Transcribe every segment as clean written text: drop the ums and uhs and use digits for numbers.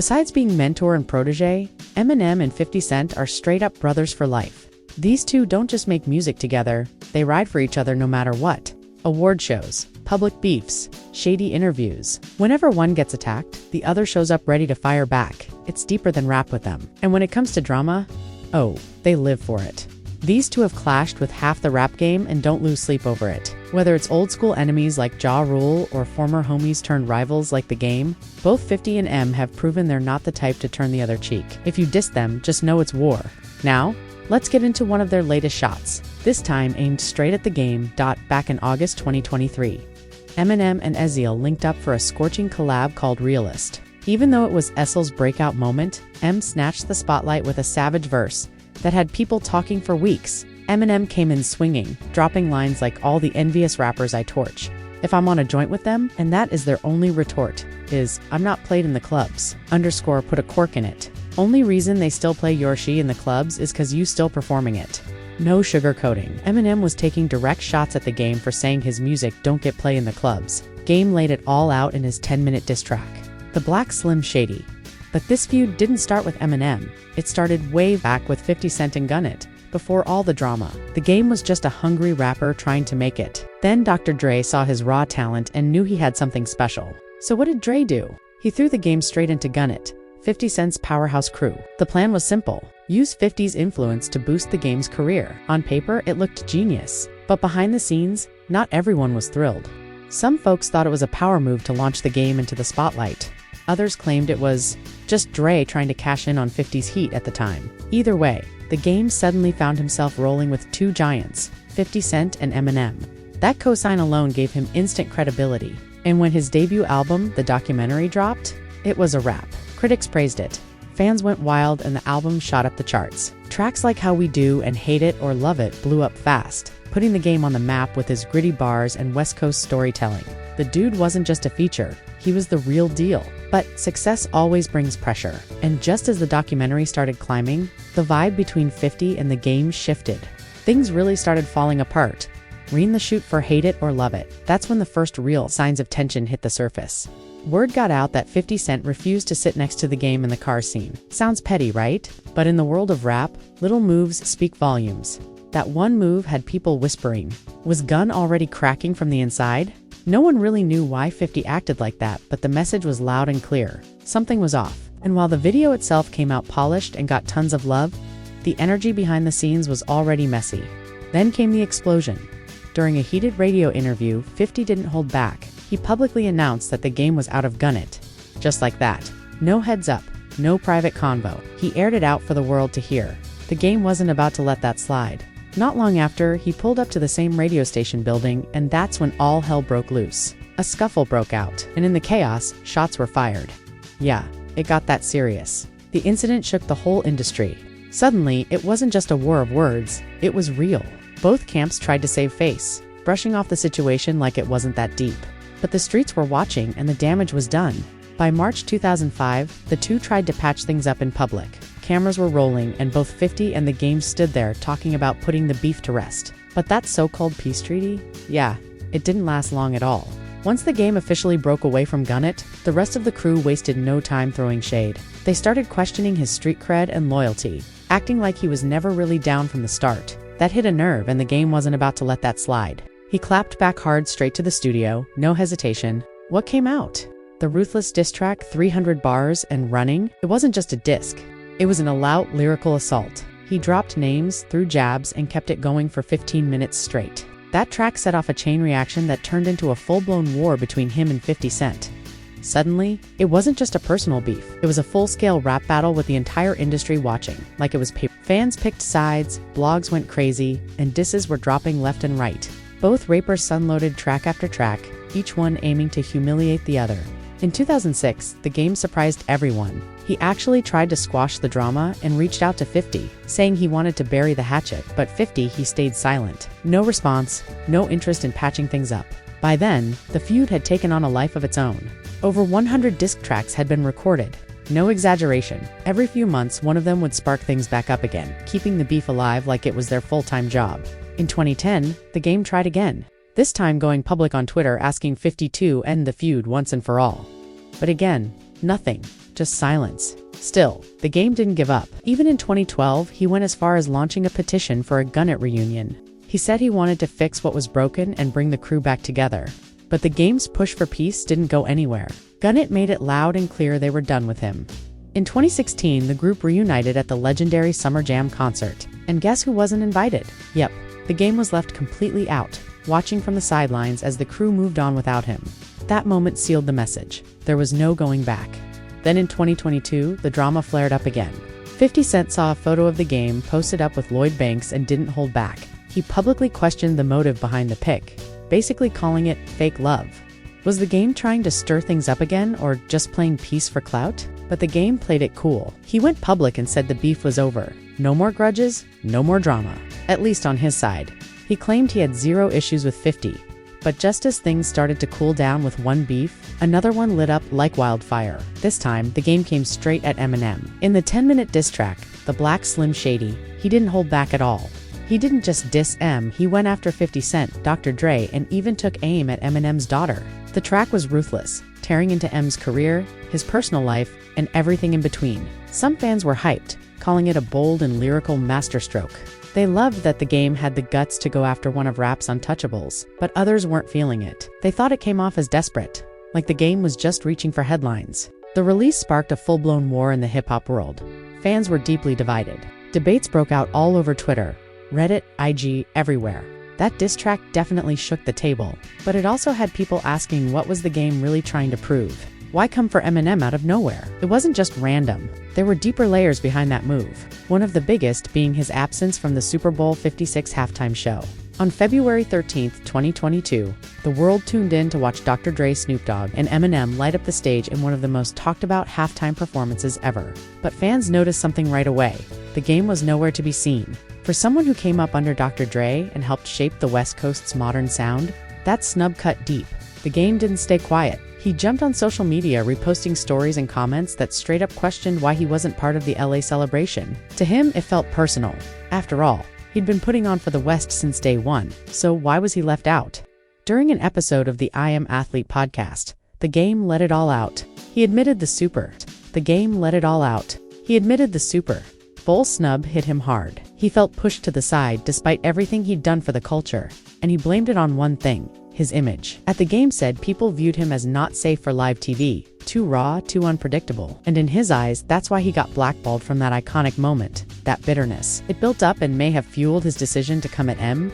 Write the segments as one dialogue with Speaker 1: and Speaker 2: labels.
Speaker 1: Besides being mentor and protege, Eminem and 50 Cent are straight-up brothers for life. These two don't just make music together, they ride for each other no matter what. Award shows, public beefs, shady interviews. Whenever one gets attacked, the other shows up ready to fire back. It's deeper than rap with them. And when it comes to drama, oh, they live for it. These two have clashed with half the rap game and don't lose sleep over it. Whether it's old school enemies like Ja Rule or former homies turned rivals like The Game, both 50 and M have proven they're not the type to turn the other cheek. If you diss them, just know it's war. Now, let's get into one of their latest shots, this time aimed straight at The Game. Back in August 2023, Eminem and Ezreal linked up for a scorching collab called Realist. Even though it was Ezreal's breakout moment, M snatched the spotlight with a savage verse that had people talking for weeks. Eminem came in swinging, dropping lines like "all the envious rappers I torch. If I'm on a joint with them," and that is their only retort, is "I'm not played in the clubs, _ put a cork in it. Only reason they still play your she in the clubs is cause you still performing it." No sugarcoating. Eminem was taking direct shots at The Game for saying his music don't get play in the clubs. Game laid it all out in his 10-minute diss track, The Black Slim Shady. But this feud didn't start with Eminem. It started way back with 50 Cent and Gun It. Before all the drama, The Game was just a hungry rapper trying to make it. Then Dr. Dre saw his raw talent and knew he had something special. So what did Dre do? He threw The Game straight into Gun It, 50 Cent's powerhouse crew. The plan was simple: use 50's influence to boost The Game's career. On paper, it looked genius. But behind the scenes, not everyone was thrilled. Some folks thought it was a power move to launch The Game into the spotlight. Others claimed it was just Dre trying to cash in on 50's heat at the time. Either way, The Game suddenly found himself rolling with two giants, 50 Cent and Eminem. That cosign alone gave him instant credibility. And when his debut album, The Documentary, dropped, it was a wrap. Critics praised it. Fans went wild and the album shot up the charts. Tracks like How We Do and Hate It or Love It blew up fast, putting The Game on the map with his gritty bars and West Coast storytelling. The dude wasn't just a feature, he was the real deal. But success always brings pressure. And just as the documentary started climbing, the vibe between 50 and The Game shifted. Things really started falling apart. Read the shoot for Hate It or Love It. That's when the first real signs of tension hit the surface. Word got out that 50 Cent refused to sit next to The Game in the car scene. Sounds petty, right? But in the world of rap, little moves speak volumes. That one move had people whispering, was Gun already cracking from the inside? No one really knew why 50 acted like that, but the message was loud and clear. Something was off. And while the video itself came out polished and got tons of love, the energy behind the scenes was already messy. Then came the explosion. During a heated radio interview, 50 didn't hold back. He publicly announced that The Game was out of Gun It. Just like that. No heads up, no private convo. He aired it out for the world to hear. The Game wasn't about to let that slide. Not long after, he pulled up to the same radio station building, and that's when all hell broke loose. A scuffle broke out, and in the chaos, shots were fired. Yeah, it got that serious. The incident shook the whole industry. Suddenly, it wasn't just a war of words, it was real. Both camps tried to save face, brushing off the situation like it wasn't that deep. But the streets were watching, and the damage was done. By March 2005, the two tried to patch things up in public. Cameras were rolling, and both 50 and The Game stood there talking about putting the beef to rest. But that so-called peace treaty? Yeah, it didn't last long at all. Once The Game officially broke away from Gun It, the rest of the crew wasted no time throwing shade. They started questioning his street cred and loyalty, acting like he was never really down from the start. That hit a nerve, and The Game wasn't about to let that slide. He clapped back hard straight to the studio, no hesitation. What came out? The ruthless diss track, 300 bars and running. It wasn't just a disc. It was an all-out lyrical assault. He dropped names, threw jabs, and kept it going for 15 minutes straight. That track set off a chain reaction that turned into a full-blown war between him and 50 Cent. Suddenly, it wasn't just a personal beef. It was a full-scale rap battle with the entire industry watching, like it was paper. Fans picked sides, blogs went crazy, and disses were dropping left and right. Both rappers sunloaded track after track, each one aiming to humiliate the other. In 2006, The Game surprised everyone. He actually tried to squash the drama and reached out to 50, saying he wanted to bury the hatchet, but 50 he stayed silent. No response, no interest in patching things up. By then, the feud had taken on a life of its own. Over 100 disc tracks had been recorded. No exaggeration, every few months one of them would spark things back up again, keeping the beef alive like it was their full-time job. In 2010, The Game tried again, this time going public on Twitter asking 50 to end the feud once and for all. But again, nothing. just silence. Still, the game didn't give up. Even in 2012, he went as far as launching a petition for a Gunnet reunion. He said he wanted to fix what was broken and bring the crew back together. But the game's push for peace didn't go anywhere. Gunnet made it loud and clear they were done with him. In 2016, the group reunited at the legendary Summer Jam concert. And guess who wasn't invited? Yep, the game was left completely out, watching from the sidelines as the crew moved on without him. That moment sealed the message. There was no going back. Then in 2022, the drama flared up again. 50 Cent saw a photo of the game posted up with Lloyd Banks and didn't hold back. He publicly questioned the motive behind the pic, basically calling it fake love. Was the game trying to stir things up again or just playing peace for clout? But the game played it cool. He went public and said the beef was over. No more grudges, no more drama. At least on his side. He claimed he had zero issues with 50. But just as things started to cool down with one beef, another one lit up like wildfire. This time, the game came straight at Eminem. In the 10-minute diss track, The Black Slim Shady, he didn't hold back at all. He didn't just diss M, he went after 50 Cent, Dr. Dre, and even took aim at Eminem's daughter. The track was ruthless, tearing into M's career, his personal life, and everything in between. Some fans were hyped, calling it a bold and lyrical masterstroke. They loved that the game had the guts to go after one of rap's untouchables, but others weren't feeling it. They thought it came off as desperate, like the game was just reaching for headlines. The release sparked a full-blown war in the hip-hop world. Fans were deeply divided. Debates broke out all over Twitter, Reddit, IG, everywhere. That diss track definitely shook the table, but it also had people asking what was the game really trying to prove. Why come for Eminem out of nowhere? It wasn't just random. There were deeper layers behind that move, one of the biggest being his absence from the Super Bowl 56 halftime show. On February 13, 2022, the world tuned in to watch Dr. Dre, Snoop Dogg, and Eminem light up the stage in one of the most talked about halftime performances ever. But fans noticed something right away. The game was nowhere to be seen. For someone who came up under Dr. Dre and helped shape the West Coast's modern sound, that snub cut deep. The game didn't stay quiet. He jumped on social media reposting stories and comments that straight up questioned why he wasn't part of the LA celebration. To him, it felt personal. After all, he'd been putting on for the West since day one, so why was he left out? During an episode of the I Am Athlete podcast, the game let it all out. He admitted the super. The game let it all out. He admitted the super Bowl snub hit him hard. He felt pushed to the side despite everything he'd done for the culture, and he blamed it on one thing: his image. At the game said people viewed him as not safe for live TV, too raw, too unpredictable. And in his eyes, that's why he got blackballed from that iconic moment. That bitterness. It built up and may have fueled his decision to come at M.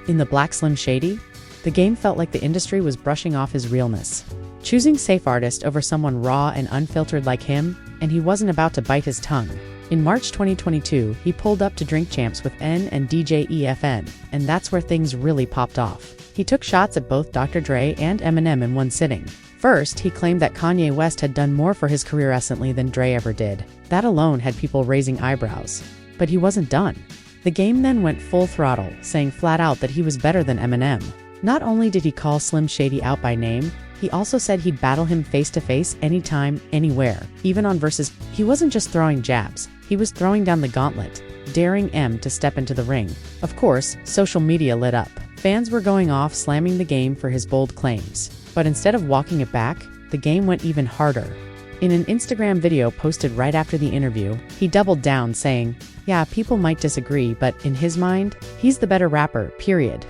Speaker 1: In The Black Slim Shady, the game felt like the industry was brushing off his realness, choosing safe artist over someone raw and unfiltered like him, and he wasn't about to bite his tongue. In March 2022, he pulled up to Drink Champs with N and DJ EFN, and that's where things really popped off. He took shots at both Dr. Dre and Eminem in one sitting. First, he claimed that Kanye West had done more for his career recently than Dre ever did. That alone had people raising eyebrows. But he wasn't done. The game then went full throttle, saying flat out that he was better than Eminem. Not only did he call Slim Shady out by name, he also said he'd battle him face-to-face anytime, anywhere, even on Versus. He wasn't just throwing jabs, he was throwing down the gauntlet, daring M to step into the ring. Of course, social media lit up. Fans were going off slamming the game for his bold claims. But instead of walking it back, the game went even harder. In an Instagram video posted right after the interview, he doubled down saying, "Yeah, people might disagree, but in his mind, he's the better rapper, period."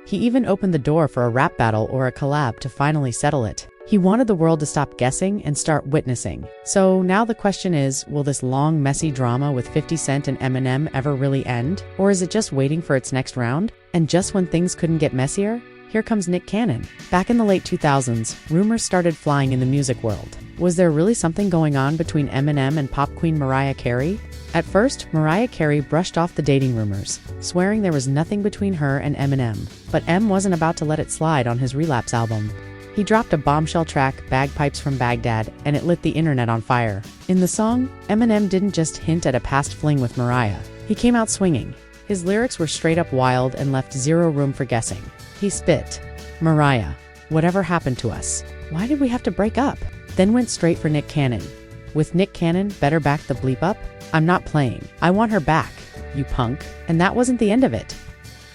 Speaker 1: He even opened the door for a rap battle or a collab to finally settle it. He wanted the world to stop guessing and start witnessing. So now the question is, will this long, messy drama with 50 Cent and Eminem ever really end? Or is it just waiting for its next round? And just when things couldn't get messier, here comes Nick Cannon. Back in the late 2000s, rumors started flying in the music world. Was there really something going on between Eminem and pop queen Mariah Carey? At first, Mariah Carey brushed off the dating rumors, swearing there was nothing between her and Eminem. But M wasn't about to let it slide on his Relapse album. He dropped a bombshell track, Bagpipes from Baghdad, and it lit the internet on fire. In the song, Eminem didn't just hint at a past fling with Mariah. He came out swinging. His lyrics were straight up wild and left zero room for guessing. He spit, "Mariah, whatever happened to us? Why did we have to break up?" Then went straight for Nick Cannon. With Nick Cannon, better back the bleep up. "I'm not playing. I want her back, you punk." And that wasn't the end of it.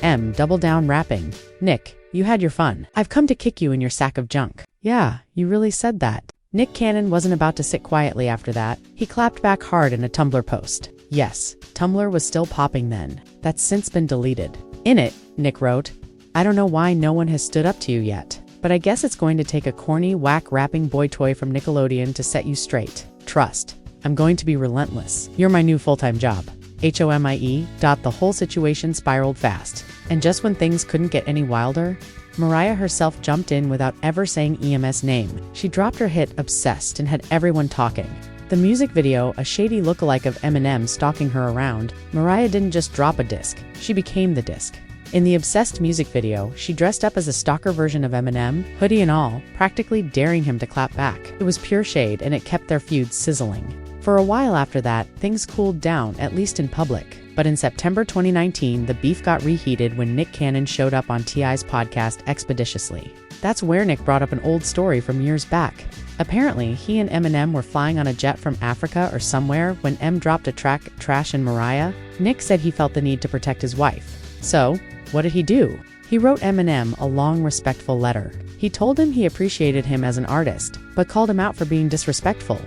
Speaker 1: M doubled down rapping, "Nick, you had your fun. I've come to kick you in your sack of junk." Yeah, you really said that. Nick Cannon wasn't about to sit quietly after that. He clapped back hard in a Tumblr post. Yes, Tumblr was still popping then. That's since been deleted. In it, Nick wrote, "I don't know why no one has stood up to you yet, but I guess it's going to take a corny, whack rapping boy toy from Nickelodeon to set you straight. Trust. I'm going to be relentless. You're my new full-time job. HOMIE. The whole situation spiraled fast. And just when things couldn't get any wilder, Mariah herself jumped in without ever saying EM's name. She dropped her hit Obsessed and had everyone talking. The music video, a shady lookalike of Eminem stalking her around, Mariah didn't just drop a disc, she became the disc. In the Obsessed music video, she dressed up as a stalker version of Eminem, hoodie and all, practically daring him to clap back. It was pure shade and it kept their feud sizzling. For a while after that, things cooled down, at least in public. But in September 2019, the beef got reheated when Nick Cannon showed up on T.I.'s podcast Expeditiously. That's where Nick brought up an old story from years back. Apparently, he and Eminem were flying on a jet from Africa or somewhere when M dropped a track, Trash in Mariah. Nick said he felt the need to protect his wife. So, what did he do? He wrote Eminem a long, respectful letter. He told him he appreciated him as an artist, but called him out for being disrespectful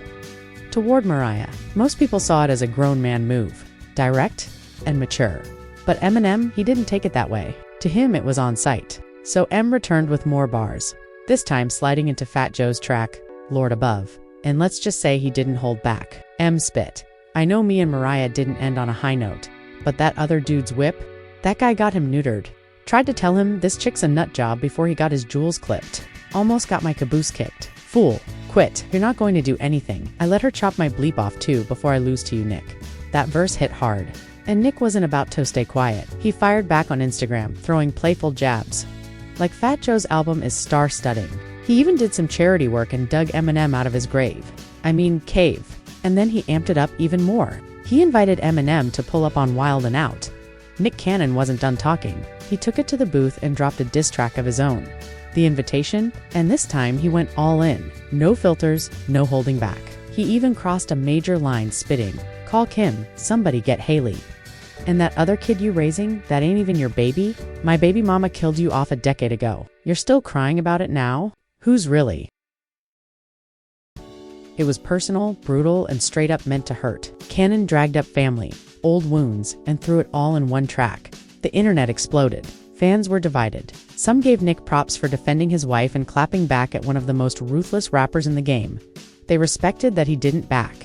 Speaker 1: toward Mariah. Most people saw it as a grown man move, direct and mature. But Eminem, he didn't take it that way. To him, it was on sight. So M returned with more bars, this time sliding into Fat Joe's track, Lord Above. And let's just say he didn't hold back. M spit. "I know me and Mariah didn't end on a high note, but that other dude's whip, that guy got him neutered. Tried to tell him this chick's a nut job before he got his jewels clipped. Almost got my caboose kicked. Fool. Quit. You're not going to do anything. I let her chop my bleep off too before I lose to you, Nick." That verse hit hard. And Nick wasn't about to stay quiet. He fired back on Instagram, throwing playful jabs. Like Fat Joe's album is star-studding. He even did some charity work and dug Eminem out of his cave. And then he amped it up even more. He invited Eminem to pull up on Wild and Out. Nick Cannon wasn't done talking. He took it to the booth and dropped a diss track of his own. The Invitation, and this time he went all in. No filters, no holding back. He even crossed a major line spitting, "Call Kim, somebody get Haley. And that other kid you raising, that ain't even your baby? My baby mama killed you off a decade ago. You're still crying about it now? Who's really?" It was personal, brutal, and straight up meant to hurt. Cannon dragged up family, old wounds, and threw it all in one track. The internet exploded. Fans were divided. Some gave Nick props for defending his wife and clapping back at one of the most ruthless rappers in the game. They respected that he didn't back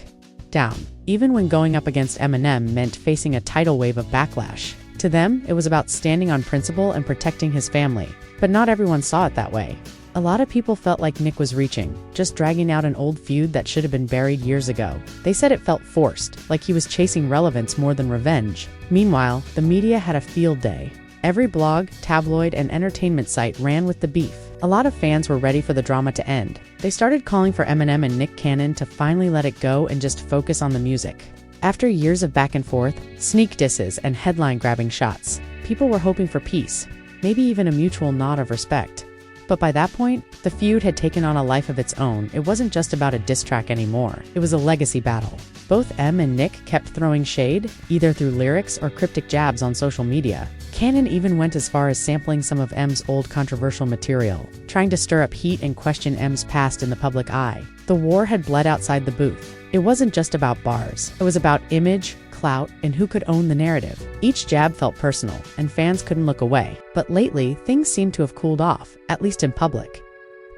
Speaker 1: down, even when going up against Eminem meant facing a tidal wave of backlash. To them, it was about standing on principle and protecting his family. But not everyone saw it that way. A lot of people felt like Nick was reaching, just dragging out an old feud that should have been buried years ago. They said it felt forced, like he was chasing relevance more than revenge. Meanwhile, the media had a field day. Every blog, tabloid, and entertainment site ran with the beef. A lot of fans were ready for the drama to end. They started calling for Eminem and Nick Cannon to finally let it go and just focus on the music. After years of back and forth, sneak disses, and headline-grabbing shots, people were hoping for peace, maybe even a mutual nod of respect. But by that point, the feud had taken on a life of its own. It wasn't just about a diss track anymore. It was a legacy battle. Both M and Nick kept throwing shade, either through lyrics or cryptic jabs on social media. Cannon even went as far as sampling some of M's old controversial material, trying to stir up heat and question M's past in the public eye. The war had bled outside the booth. It wasn't just about bars. It was about image, clout, and who could own the narrative. Each jab felt personal, and fans couldn't look away. But lately, things seem to have cooled off, at least in public.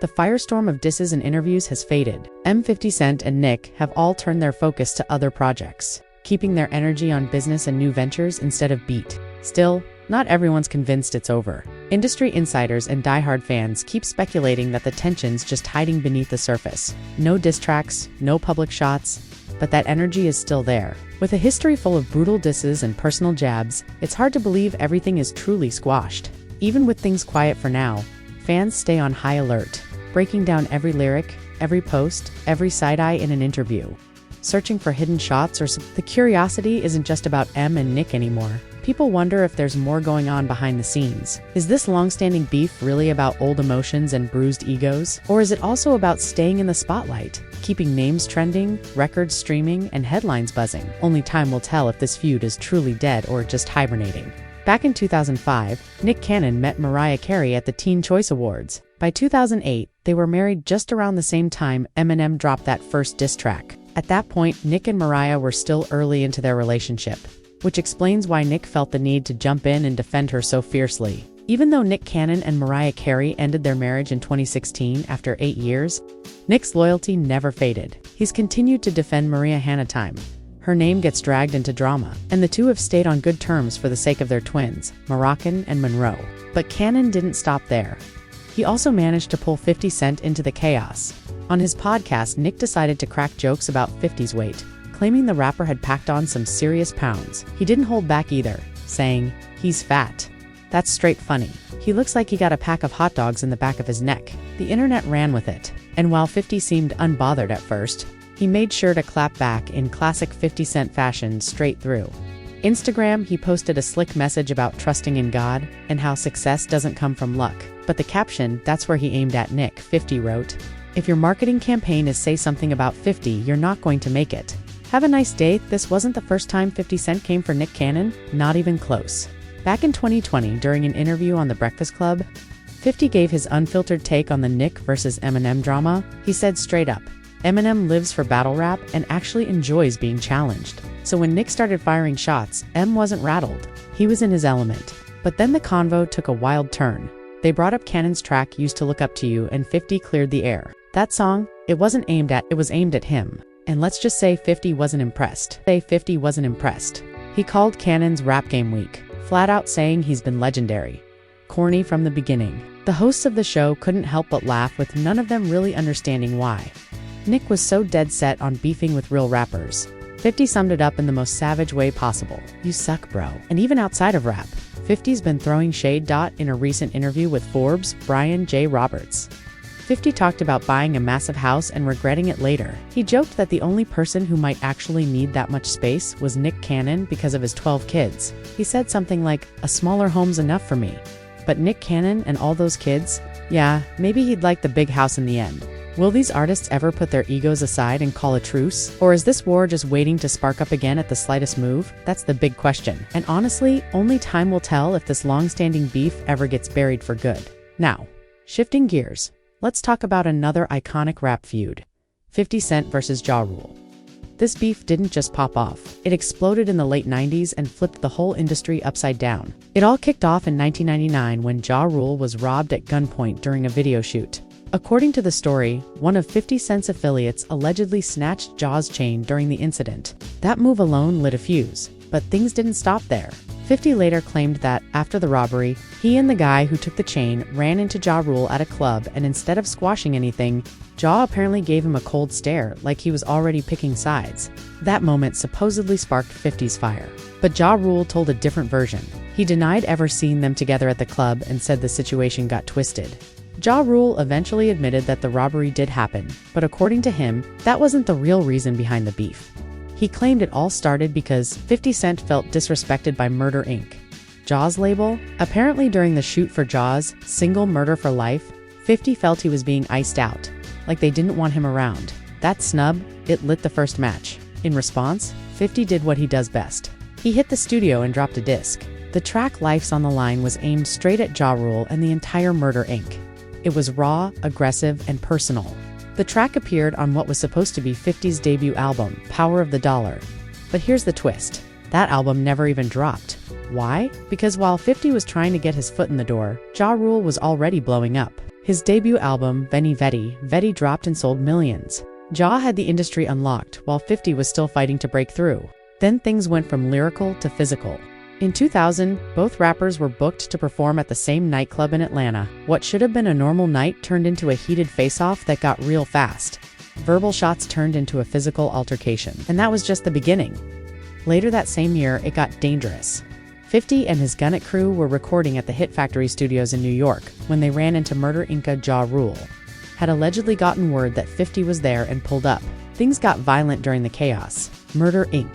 Speaker 1: The firestorm of disses and interviews has faded. M, 50 Cent, and Nick have all turned their focus to other projects, keeping their energy on business and new ventures instead of beat. Still, not everyone's convinced it's over. Industry insiders and diehard fans keep speculating that the tension's just hiding beneath the surface. No diss tracks, no public shots, but that energy is still there. With a history full of brutal disses and personal jabs, it's hard to believe everything is truly squashed. Even with things quiet for now, fans stay on high alert, breaking down every lyric, every post, every side-eye in an interview, searching for hidden shots the curiosity isn't just about M and Nick anymore. People wonder if there's more going on behind the scenes. Is this long-standing beef really about old emotions and bruised egos? Or is it also about staying in the spotlight, keeping names trending, records streaming, and headlines buzzing? Only time will tell if this feud is truly dead or just hibernating. Back in 2005, Nick Cannon met Mariah Carey at the Teen Choice Awards. By 2008, they were married just around the same time Eminem dropped that first diss track. At that point, Nick and Mariah were still early into their relationship, which explains why Nick felt the need to jump in and defend her so fiercely. Even though Nick Cannon and Mariah Carey ended their marriage in 2016 after 8 years, Nick's loyalty never faded. He's continued to defend Maria Hanatime. Her name gets dragged into drama, and the two have stayed on good terms for the sake of their twins, Moroccan and Monroe. But Cannon didn't stop there. He also managed to pull 50 Cent into the chaos. On his podcast, Nick decided to crack jokes about 50's weight, claiming the rapper had packed on some serious pounds. He didn't hold back either, saying, "He's fat. That's straight funny. He looks like he got a pack of hot dogs in the back of his neck." The internet ran with it, and while 50 seemed unbothered at first, he made sure to clap back in classic 50 Cent fashion straight through. Instagram, he posted a slick message about trusting in God and how success doesn't come from luck. But the caption, that's where he aimed at Nick. 50 wrote, "If your marketing campaign is say something about 50, you're not going to make it. Have a nice day." This wasn't the first time 50 Cent came for Nick Cannon, not even close. Back in 2020, during an interview on The Breakfast Club, 50 gave his unfiltered take on the Nick versus Eminem drama. He said straight up, Eminem lives for battle rap and actually enjoys being challenged. So when Nick started firing shots, M wasn't rattled. He was in his element. But then the convo took a wild turn. They brought up Cannon's track Used to Look Up to You, and 50 cleared the air. That song, it was aimed at him. And let's just say 50 wasn't impressed. He called Cannon's rap game weak, flat out saying he's been legendary. Corny from the beginning. The hosts of the show couldn't help but laugh, with none of them really understanding why. Nick was so dead set on beefing with real rappers. 50 summed it up in the most savage way possible. "You suck, bro." And even outside of rap, 50's been throwing shade. In a recent interview with Forbes, Brian J. Roberts, 50 talked about buying a massive house and regretting it later. He joked that the only person who might actually need that much space was Nick Cannon because of his 12 kids. He said something like, "A smaller home's enough for me." But Nick Cannon and all those kids? Yeah, maybe he'd like the big house in the end. Will these artists ever put their egos aside and call a truce? Or is this war just waiting to spark up again at the slightest move? That's the big question. And honestly, only time will tell if this long-standing beef ever gets buried for good. Now, shifting gears, let's talk about another iconic rap feud, 50 Cent versus Ja Rule. This beef didn't just pop off. It exploded in the late 90s and flipped the whole industry upside down. It all kicked off in 1999 when Ja Rule was robbed at gunpoint during a video shoot. According to the story, one of 50 Cent's affiliates allegedly snatched Ja's chain during the incident. That move alone lit a fuse, but things didn't stop there. 50 later claimed that, after the robbery, he and the guy who took the chain ran into Ja Rule at a club, and instead of squashing anything, Ja apparently gave him a cold stare, like he was already picking sides. That moment supposedly sparked 50's fire. But Ja Rule told a different version. He denied ever seeing them together at the club and said the situation got twisted. Ja Rule eventually admitted that the robbery did happen, but according to him, that wasn't the real reason behind the beef. He claimed it all started because 50 Cent felt disrespected by Murder Inc., Ja's label. Apparently during the shoot for Ja's single Murder for Life, 50 felt he was being iced out, like they didn't want him around. That snub, it lit the first match. In response, 50 did what he does best. He hit the studio and dropped a disc. The track Life's on the Line was aimed straight at Ja Rule and the entire Murder Inc. It was raw, aggressive, and personal. The track appeared on what was supposed to be 50's debut album, Power of the Dollar. But here's the twist. That album never even dropped. Why? Because while 50 was trying to get his foot in the door, Ja Rule was already blowing up. His debut album, Veni Vedi dropped and sold millions. Ja had the industry unlocked, while 50 was still fighting to break through. Then things went from lyrical to physical. In 2000, both rappers were booked to perform at the same nightclub in Atlanta. What should have been a normal night turned into a heated face-off that got real fast. Verbal shots turned into a physical altercation. And that was just the beginning. Later that same year, it got dangerous. 50 and his Gun It crew were recording at the Hit Factory studios in New York when they ran into Murder Inc. Ja Rule had allegedly gotten word that 50 was there and pulled up. Things got violent during the chaos. Murder Inc.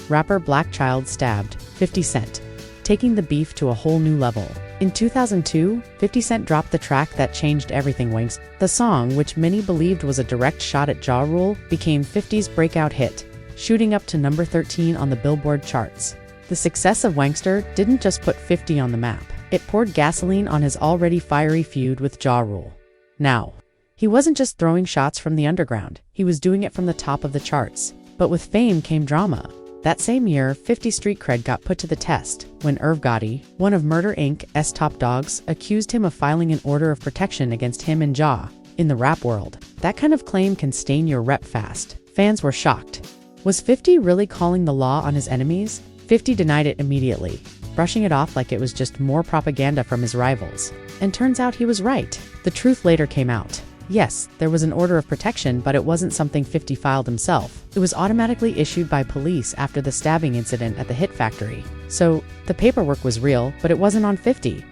Speaker 1: Rapper Black Child stabbed 50 Cent, taking the beef to a whole new level. In 2002, 50 Cent dropped the track that changed everything. Winks. The song, which many believed was a direct shot at Ja Rule, became 50's breakout hit, shooting up to number 13 on the Billboard charts. The success of Wankster didn't just put 50 on the map. It poured gasoline on his already fiery feud with Ja Rule. Now, he wasn't just throwing shots from the underground, he was doing it from the top of the charts. But with fame came drama. That same year, 50's street cred got put to the test when Irv Gotti, one of Murder Inc.'s top dogs, accused him of filing an order of protection against him and Ja. In the rap world, that kind of claim can stain your rep fast. Fans were shocked. Was 50 really calling the law on his enemies? 50 denied it immediately, brushing it off like it was just more propaganda from his rivals. And turns out he was right. The truth later came out. Yes, there was an order of protection, but it wasn't something 50 filed himself. It was automatically issued by police after the stabbing incident at the Hit Factory. So, the paperwork was real, but it wasn't on 50.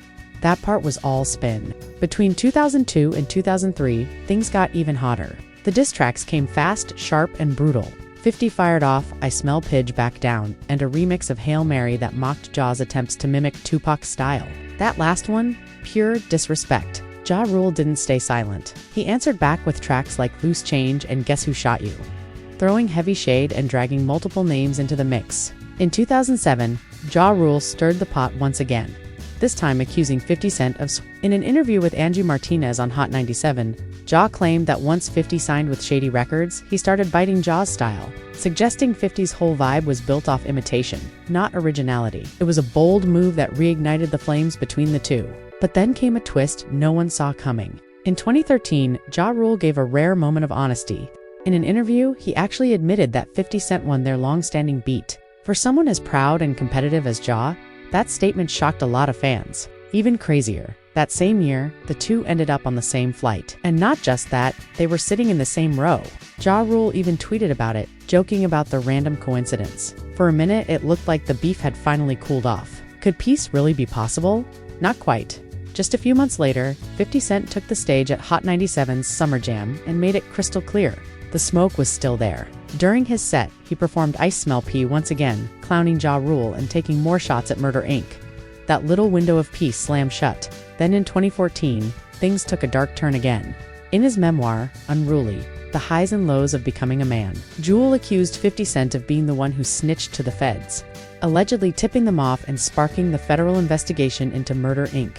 Speaker 1: That part was all spin. Between 2002 and 2003, things got even hotter. The diss tracks came fast, sharp, and brutal. 50 fired off I Smell Pidge Back Down, and a remix of Hail Mary that mocked Ja's attempts to mimic Tupac's style. That last one, pure disrespect. Ja Rule didn't stay silent. He answered back with tracks like Loose Change and Guess Who Shot You, throwing heavy shade and dragging multiple names into the mix. In 2007, Ja Rule stirred the pot once again, this time accusing 50 Cent of In an interview with Angie Martinez on Hot 97, Ja claimed that once 50 signed with Shady Records, he started biting Ja's style, suggesting 50's whole vibe was built off imitation, not originality. It was a bold move that reignited the flames between the two. But then came a twist no one saw coming. In 2013, Ja Rule gave a rare moment of honesty. In an interview, he actually admitted that 50 Cent won their long-standing beat. For someone as proud and competitive as Ja, that statement shocked a lot of fans. Even crazier, that same year, the two ended up on the same flight. And not just that, they were sitting in the same row. Ja Rule even tweeted about it, joking about the random coincidence. For a minute, it looked like the beef had finally cooled off. Could peace really be possible? Not quite. Just a few months later, 50 Cent took the stage at Hot 97's Summer Jam and made it crystal clear. The smoke was still there. During his set, he performed I Smell P once again, clowning Ja Rule and taking more shots at Murder Inc. That little window of peace slammed shut. Then in 2014, things took a dark turn again. In his memoir, Unruly, The Highs and Lows of Becoming a Man, Jewel accused 50 Cent of being the one who snitched to the feds, allegedly tipping them off and sparking the federal investigation into Murder Inc.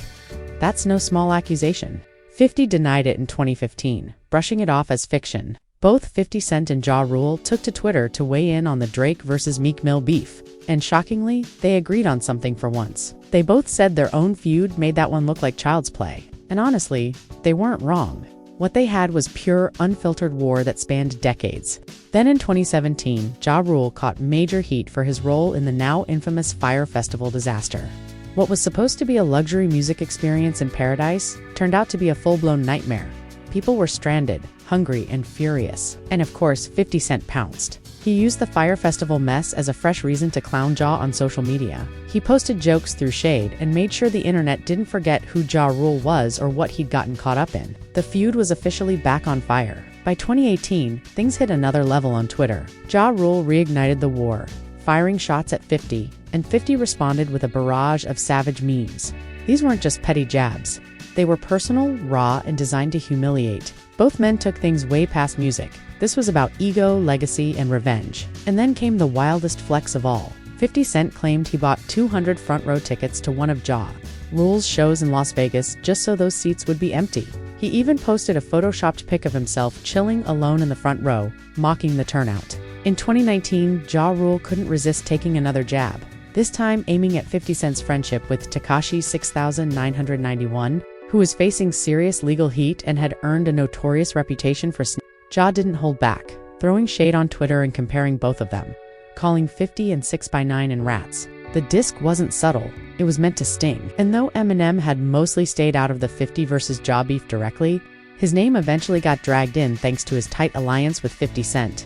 Speaker 1: That's no small accusation. 50 denied it in 2015, brushing it off as fiction. Both 50 Cent and Ja Rule took to Twitter to weigh in on the Drake vs. Meek Mill beef. And shockingly, they agreed on something for once. They both said their own feud made that one look like child's play. And honestly, they weren't wrong. What they had was pure, unfiltered war that spanned decades. Then in 2017, Ja Rule caught major heat for his role in the now infamous Fyre Festival disaster. What was supposed to be a luxury music experience in paradise turned out to be a full-blown nightmare. People were stranded, hungry, and furious. And of course, 50 Cent pounced. He used the Fyre Festival mess as a fresh reason to clown Ja on social media. He posted jokes through shade and made sure the internet didn't forget who Ja Rule was or what he'd gotten caught up in. The feud was officially back on fire. By 2018, things hit another level on Twitter. Ja Rule reignited the war, firing shots at 50, and 50 responded with a barrage of savage memes. These weren't just petty jabs. They were personal, raw, and designed to humiliate. Both men took things way past music. This was about ego, legacy, and revenge. And then came the wildest flex of all. 50 Cent claimed he bought 200 front-row tickets to one of Ja Rule's shows in Las Vegas just so those seats would be empty. He even posted a photoshopped pic of himself chilling alone in the front row, mocking the turnout. In 2019, Ja Rule couldn't resist taking another jab, this time aiming at 50 Cent's friendship with Tekashi 6991, who was facing serious legal heat and had earned a notorious reputation for Ja didn't hold back, throwing shade on Twitter and comparing both of them, calling 50 and 6ix9ine and rats. The disc wasn't subtle, it was meant to sting. And though Eminem had mostly stayed out of the 50 versus Ja beef directly, his name eventually got dragged in thanks to his tight alliance with 50 Cent.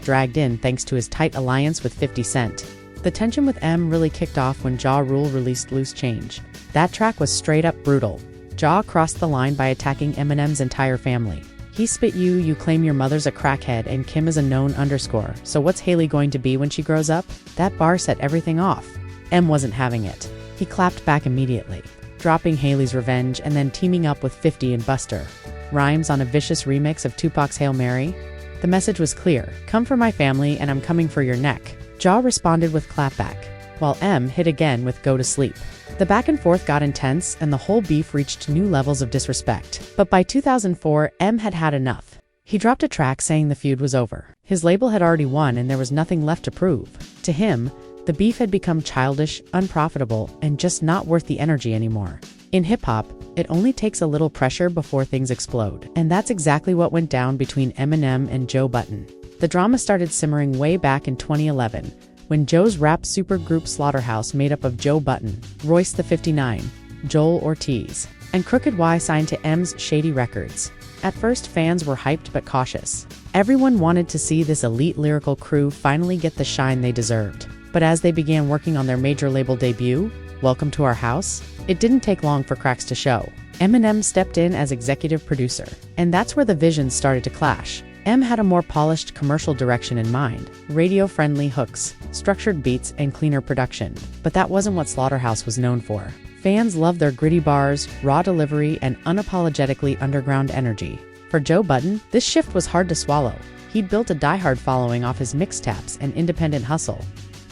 Speaker 1: The tension with M really kicked off when Ja Rule released Loose Change. That track was straight up brutal. Ja crossed the line by attacking Eminem's entire family. He spit you claim your mother's a crackhead and Kim is a known underscore, so what's Haley going to be when she grows up? That bar set everything off. M wasn't having it. He clapped back immediately, dropping Haley's Revenge and then teaming up with 50 and Buster Rhymes on a vicious remix of Tupac's Hail Mary. The message was clear: come for my family and I'm coming for your neck. Ja responded with clapback, while M hit again with Go to Sleep. The back and forth got intense, and the whole beef reached new levels of disrespect. But by 2004, M had had enough. He dropped a track saying the feud was over. His label had already won and there was nothing left to prove. To him, the beef had become childish, unprofitable, and just not worth the energy anymore. In hip-hop, it only takes a little pressure before things explode. And that's exactly what went down between Eminem and Joe Budden. The drama started simmering way back in 2011, when Joe's rap supergroup Slaughterhouse, made up of Joe Budden, Royce the 59, Joel Ortiz, and Crooked Y, signed to M's Shady Records. At first, fans were hyped but cautious. Everyone wanted to see this elite lyrical crew finally get the shine they deserved. But as they began working on their major label debut, Welcome to Our House, it didn't take long for cracks to show. Eminem stepped in as executive producer, and that's where the visions started to clash. M had a more polished commercial direction in mind, radio-friendly hooks, structured beats, and cleaner production. But that wasn't what Slaughterhouse was known for. Fans loved their gritty bars, raw delivery, and unapologetically underground energy. For Joe Budden, this shift was hard to swallow. He'd built a diehard following off his mixtapes and independent hustle,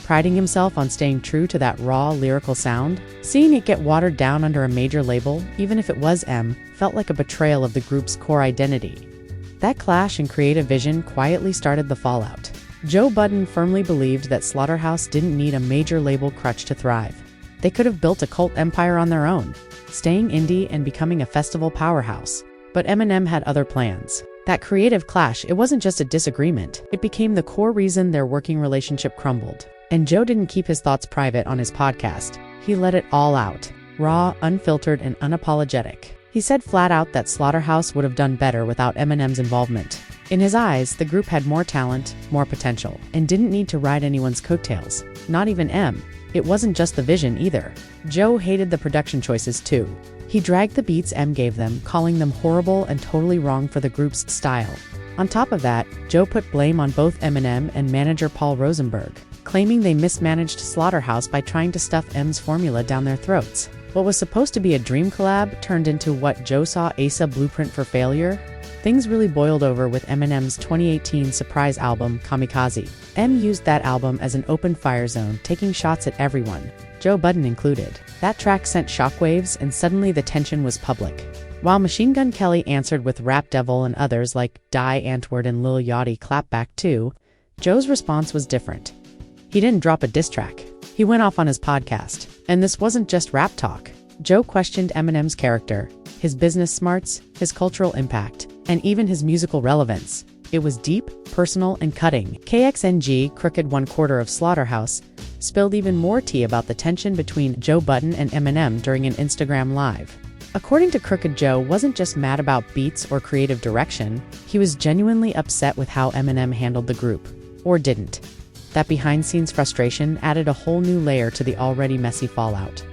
Speaker 1: priding himself on staying true to that raw, lyrical sound. Seeing it get watered down under a major label, even if it was M, felt like a betrayal of the group's core identity. That clash in creative vision quietly started the fallout. Joe Budden firmly believed that Slaughterhouse didn't need a major label crutch to thrive. They could have built a cult empire on their own, staying indie and becoming a festival powerhouse. But Eminem had other plans. That creative clash, it wasn't just a disagreement, it became the core reason their working relationship crumbled. And Joe didn't keep his thoughts private on his podcast. He let it all out, raw, unfiltered, and unapologetic. He said flat out that Slaughterhouse would have done better without Eminem's involvement. In his eyes, the group had more talent, more potential, and didn't need to ride anyone's coattails, not even M. It wasn't just the vision either. Joe hated the production choices too. He dragged the beats M gave them, calling them horrible and totally wrong for the group's style. On top of that, Joe put blame on both Eminem and manager Paul Rosenberg, claiming they mismanaged Slaughterhouse by trying to stuff M's formula down their throats. What was supposed to be a dream collab turned into what Joe saw as a blueprint for failure. Things really boiled over with Eminem's 2018 surprise album, Kamikaze. M used that album as an open fire zone, taking shots at everyone, Joe Budden included. That track sent shockwaves, and suddenly the tension was public. While Machine Gun Kelly answered with Rap Devil and others like Die Antwoord and Lil Yachty clapped back too, Joe's response was different. He didn't drop a diss track. He went off on his podcast. And this wasn't just rap talk. Joe questioned Eminem's character, his business smarts, his cultural impact, and even his musical relevance. It was deep, personal, and cutting. KXNG, Crooked One-Quarter of Slaughterhouse, spilled even more tea about the tension between Joe Budden and Eminem during an Instagram Live. According to Crooked, Joe wasn't just mad about beats or creative direction, he was genuinely upset with how Eminem handled the group. Or didn't. That behind-scenes frustration added a whole new layer to the already messy fallout.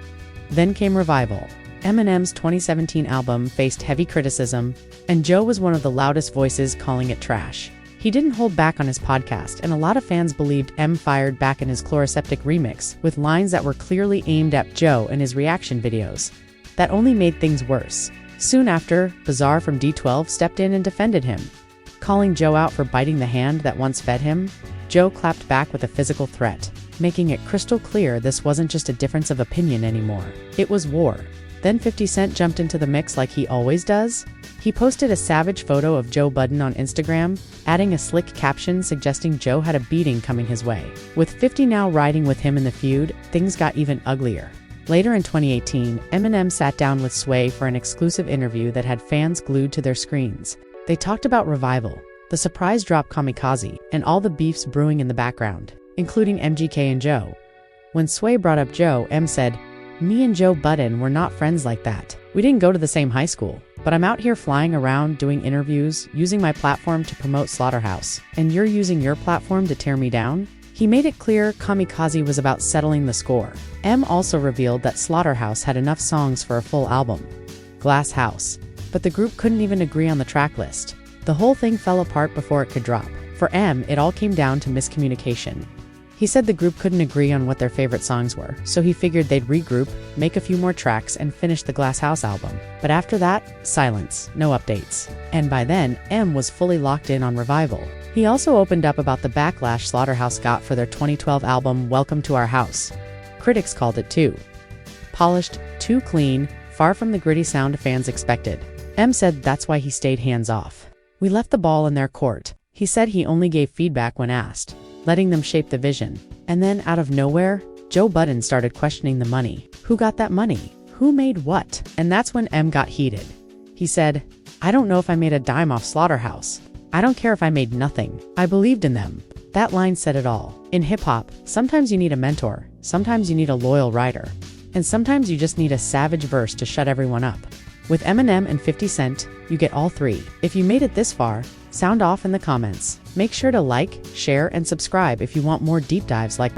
Speaker 1: Then came Revival. Eminem's 2017 album faced heavy criticism, and Joe was one of the loudest voices calling it trash. He didn't hold back on his podcast, and a lot of fans believed M fired back in his Chloroseptic remix, with lines that were clearly aimed at Joe and his reaction videos. That only made things worse. Soon after, Bizarre from D12 stepped in and defended him. Calling Joe out for biting the hand that once fed him, Joe clapped back with a physical threat, making it crystal clear this wasn't just a difference of opinion anymore. It was war. Then 50 Cent jumped into the mix like he always does. He posted a savage photo of Joe Budden on Instagram, adding a slick caption suggesting Joe had a beating coming his way. With 50 now riding with him in the feud, things got even uglier. Later in 2018, Eminem sat down with Sway for an exclusive interview that had fans glued to their screens. They talked about Revival, the surprise drop Kamikaze, and all the beefs brewing in the background, including MGK and Joe. When Sway brought up Joe, M said, "Me and Joe Budden were not friends like that. We didn't go to the same high school, but I'm out here flying around doing interviews, using my platform to promote Slaughterhouse, and you're using your platform to tear me down?" He made it clear Kamikaze was about settling the score. M also revealed that Slaughterhouse had enough songs for a full album, Glass House, but the group couldn't even agree on the track list. The whole thing fell apart before it could drop. For M, it all came down to miscommunication. He said the group couldn't agree on what their favorite songs were, so he figured they'd regroup, make a few more tracks, and finish the Glass House album. But after that, silence, no updates. And by then, M was fully locked in on Revival. He also opened up about the backlash Slaughterhouse got for their 2012 album Welcome to Our House. Critics called it too polished, too clean, far from the gritty sound fans expected. Em said that's why he stayed hands-off. We left the ball in their court. He said he only gave feedback when asked, letting them shape the vision. And then, out of nowhere, Joe Budden started questioning the money. Who got that money? Who made what? And that's when Em got heated. He said, I don't know if I made a dime off Slaughterhouse. I don't care if I made nothing. I believed in them. That line said it all. In hip-hop, sometimes you need a mentor, sometimes you need a loyal rider, and sometimes you just need a savage verse to shut everyone up. With Eminem and 50 Cent, you get all three. If you made it this far, sound off in the comments. Make sure to like, share, and subscribe if you want more deep dives like